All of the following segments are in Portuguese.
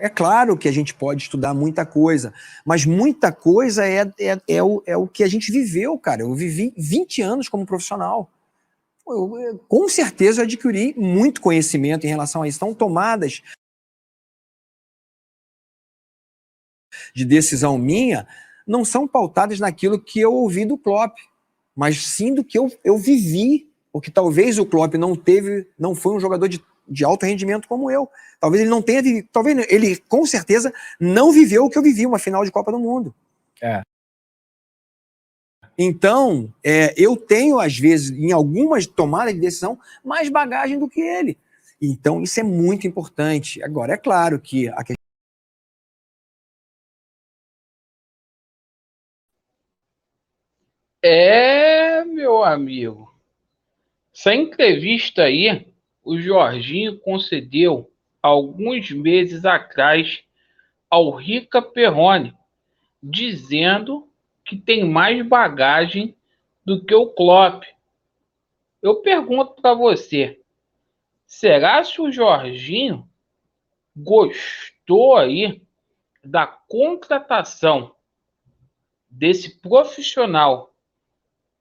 É claro que a gente pode estudar muita coisa, mas muita coisa é o que a gente viveu, cara. Eu vivi 20 anos como profissional. Eu, com certeza, adquiri muito conhecimento em relação a isso. Então, tomadas de decisão minha não são pautadas naquilo que eu ouvi do Klopp, mas sim do que eu vivi, porque talvez o Klopp não foi um jogador de alto rendimento como eu. Talvez ele não tenha vivido, talvez ele com certeza não viveu o que eu vivi, uma final de Copa do Mundo. Então, eu tenho, às vezes, em algumas tomadas de decisão, mais bagagem do que ele. Então, isso é muito importante. Agora, é claro que a questão... Meu amigo. Essa entrevista aí, o Jorginho concedeu alguns meses atrás ao Rica Perrone, dizendo que tem mais bagagem do que o Klopp. Eu pergunto para você, será que o Jorginho gostou aí da contratação desse profissional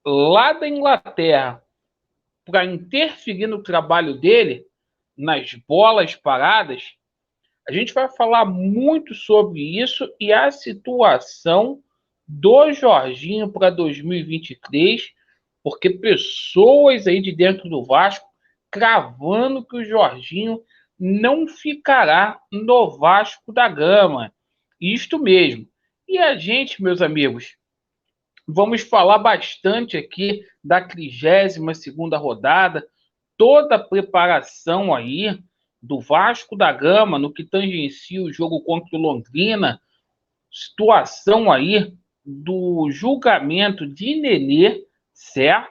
lá da Inglaterra para interferir no trabalho dele, nas bolas paradas? A gente vai falar muito sobre isso e a situação do Jorginho para 2023, porque pessoas aí de dentro do Vasco cravando que o Jorginho não ficará no Vasco da Gama. Isto mesmo. E a gente, meus amigos, vamos falar bastante aqui da 32ª rodada, toda a preparação aí do Vasco da Gama no que tangencia o jogo contra o Londrina, situação aí do julgamento de Nenê, certo?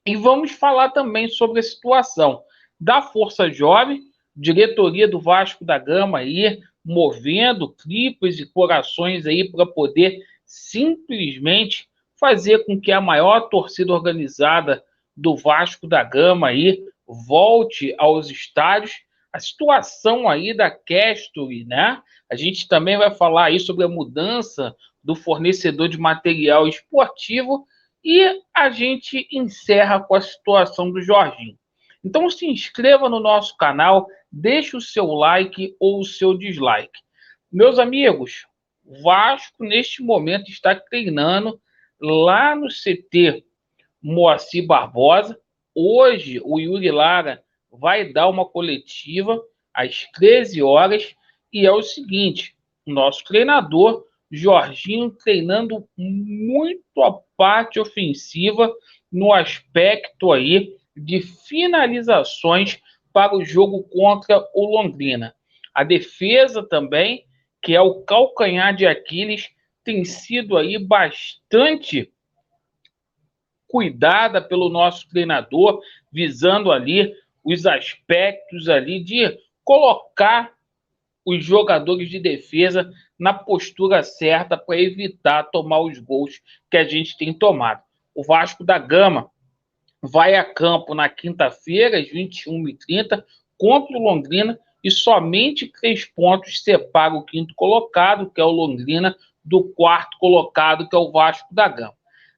E vamos falar também sobre a situação da Força Jovem, diretoria do Vasco da Gama aí, movendo tripas e corações aí para poder simplesmente fazer com que a maior torcida organizada do Vasco da Gama aí volte aos estádios. A situação aí da Kestory, né? A gente também vai falar aí sobre a mudança do fornecedor de material esportivo e a gente encerra com a situação do Jorginho. Então se inscreva no nosso canal, deixe o seu like ou o seu dislike. Meus amigos, o Vasco neste momento está treinando lá no CT Moacir Barbosa. Hoje o Yuri Lara vai dar uma coletiva às 13 horas e é o seguinte, o nosso treinador Jorginho treinando muito a parte ofensiva no aspecto aí de finalizações para o jogo contra o Londrina. A defesa também, que é o calcanhar de Aquiles, tem sido aí bastante cuidada pelo nosso treinador, visando ali os aspectos ali de colocar os jogadores de defesa na postura certa para evitar tomar os gols que a gente tem tomado. O Vasco da Gama vai a campo na quinta-feira, às 21h30, contra o Londrina, e somente 3 pontos separam o quinto colocado, que é o Londrina, do quarto colocado, que é o Vasco da Gama.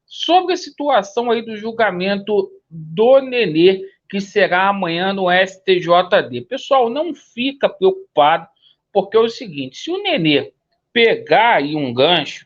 Sobre a situação aí do julgamento do Nenê, que será amanhã no STJD. Pessoal, não fica preocupado, porque é o seguinte, se o Nenê pegar aí um gancho,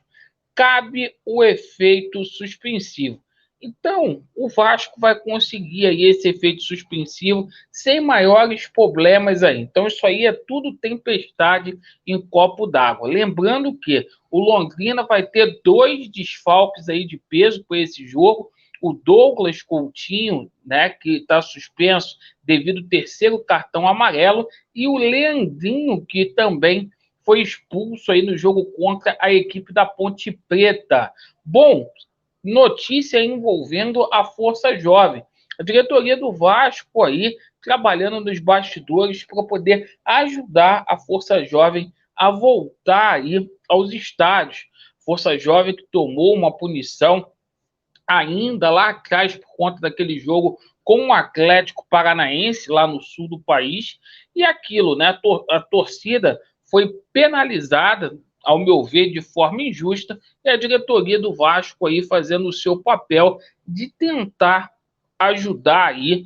cabe o efeito suspensivo. Então, o Vasco vai conseguir aí esse efeito suspensivo sem maiores problemas aí. Então, isso aí é tudo tempestade em copo d'água. Lembrando que o Londrina vai ter 2 desfalques aí de peso para esse jogo. O Douglas Coutinho, né, que está suspenso devido ao 3º cartão amarelo, e o Leandrinho, que também foi expulso aí no jogo contra a equipe da Ponte Preta. Bom, notícia envolvendo a Força Jovem. A diretoria do Vasco aí trabalhando nos bastidores para poder ajudar a Força Jovem a voltar aí aos estádios. Força Jovem que tomou uma punição ainda lá atrás por conta daquele jogo com o Atlético Paranaense lá no sul do país, e aquilo, né? A torcida foi penalizada, ao meu ver, de forma injusta, e a diretoria do Vasco aí fazendo o seu papel de tentar ajudar aí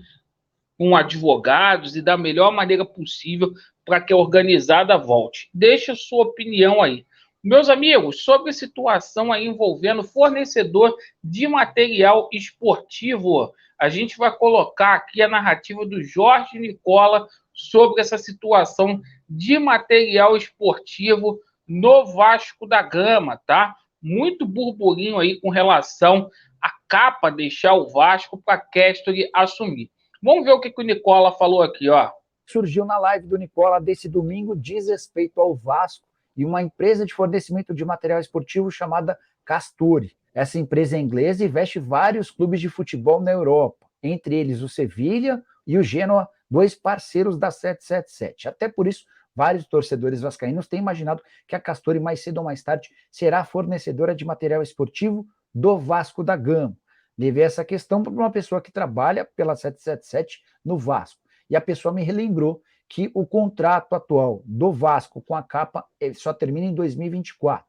com advogados e da melhor maneira possível para que a organizada volte. Deixe a sua opinião aí. Meus amigos, sobre a situação aí envolvendo fornecedor de material esportivo, a gente vai colocar aqui a narrativa do Jorge Nicola sobre essa situação de material esportivo no Vasco da Gama, tá? Muito burburinho aí com relação à capa deixar o Vasco para Kesturi assumir. Vamos ver o que o Nicola falou aqui, ó. Surgiu na live do Nicola desse domingo diz respeito ao Vasco e uma empresa de fornecimento de material esportivo chamada Castori. Essa empresa é inglesa e veste vários clubes de futebol na Europa, entre eles o Sevilha e o Genoa, 2 parceiros da 777. Até por isso, vários torcedores vascaínos têm imaginado que a Castori, mais cedo ou mais tarde, será fornecedora de material esportivo do Vasco da Gama. Levei essa questão para uma pessoa que trabalha pela 777 no Vasco. E a pessoa me relembrou que o contrato atual do Vasco com a capa só termina em 2024.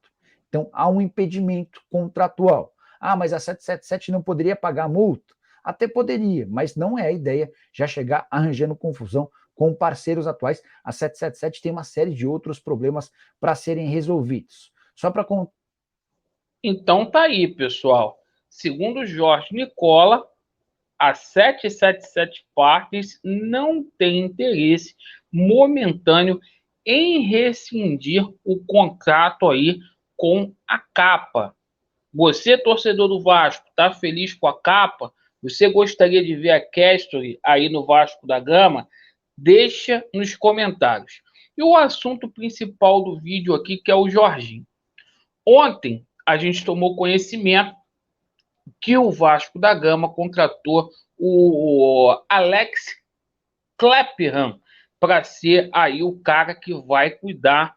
Então, há um impedimento contratual. Ah, mas a 777 não poderia pagar a multa? Até poderia, mas não é a ideia já chegar arranjando confusão com parceiros atuais. A 777 tem uma série de outros problemas para serem resolvidos. Só para... Então tá aí, pessoal. Segundo o Jorge Nicola, a 777 Partners não tem interesse momentâneo em rescindir o contrato aí com a capa. Você, torcedor do Vasco, está feliz com a capa? Você gostaria de ver a Castori aí no Vasco da Gama? Deixa nos comentários. E o assunto principal do vídeo aqui, que é o Jorginho. Ontem, a gente tomou conhecimento que o Vasco da Gama contratou o Alex Clapham para ser aí o cara que vai cuidar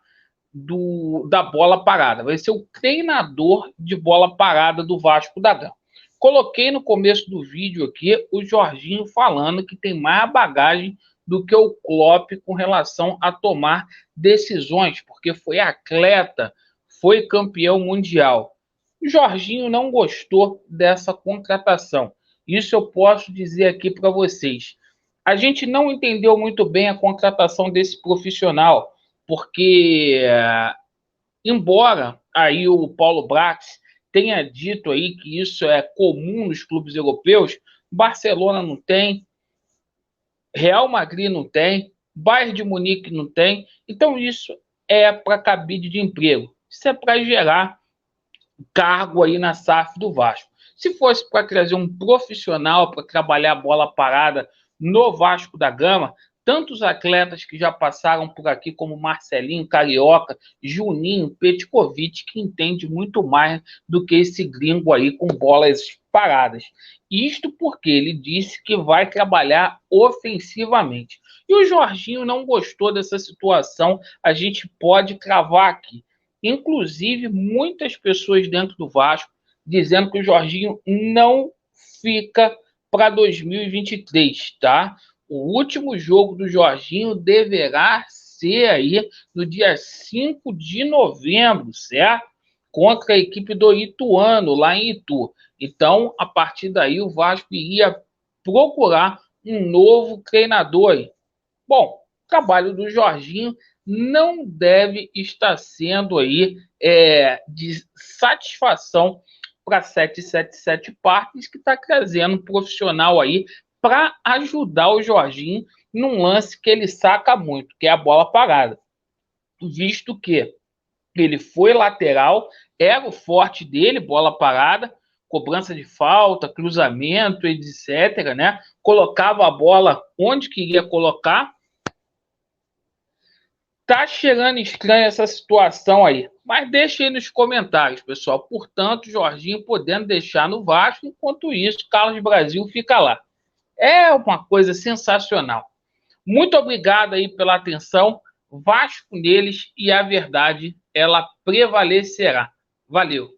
da bola parada. Vai ser o treinador de bola parada do Vasco da Gama. Coloquei no começo do vídeo aqui o Jorginho falando que tem mais bagagem do que o Klopp com relação a tomar decisões, porque foi atleta, foi campeão mundial. O Jorginho não gostou dessa contratação. Isso eu posso dizer aqui para vocês. A gente não entendeu muito bem a contratação desse profissional, porque, embora aí o Paulo Brax tenha dito aí que isso é comum nos clubes europeus, Barcelona não tem, Real Madrid não tem, Bayern de Munique não tem, então isso é para cabide de emprego, isso é para gerar cargo aí na SAF do Vasco. Se fosse para trazer um profissional para trabalhar a bola parada no Vasco da Gama, tantos atletas que já passaram por aqui, como Marcelinho, Carioca, Juninho, Petkovic, que entende muito mais do que esse gringo aí com bolas paradas. Isto porque ele disse que vai trabalhar ofensivamente. E o Jorginho não gostou dessa situação, a gente pode cravar aqui. Inclusive, muitas pessoas dentro do Vasco dizendo que o Jorginho não fica para 2023, tá? O último jogo do Jorginho deverá ser aí no dia 5 de novembro, certo? Contra a equipe do Ituano, lá em Itu. Então, a partir daí, o Vasco iria procurar um novo treinador. Bom, o trabalho do Jorginho não deve estar sendo aí de satisfação para 777 Partners, que está trazendo um profissional aí para ajudar o Jorginho num lance que ele saca muito, que é a bola parada. Visto que ele foi lateral, era o forte dele, bola parada, cobrança de falta, cruzamento, etc., né? Colocava a bola onde queria colocar. Tá chegando estranha essa situação aí, mas deixa aí nos comentários, pessoal. Portanto, Jorginho podendo deixar no Vasco, enquanto isso, Carlos Brasil fica lá. É uma coisa sensacional. Muito obrigado aí pela atenção. Vasco neles e a verdade, ela prevalecerá. Valeu.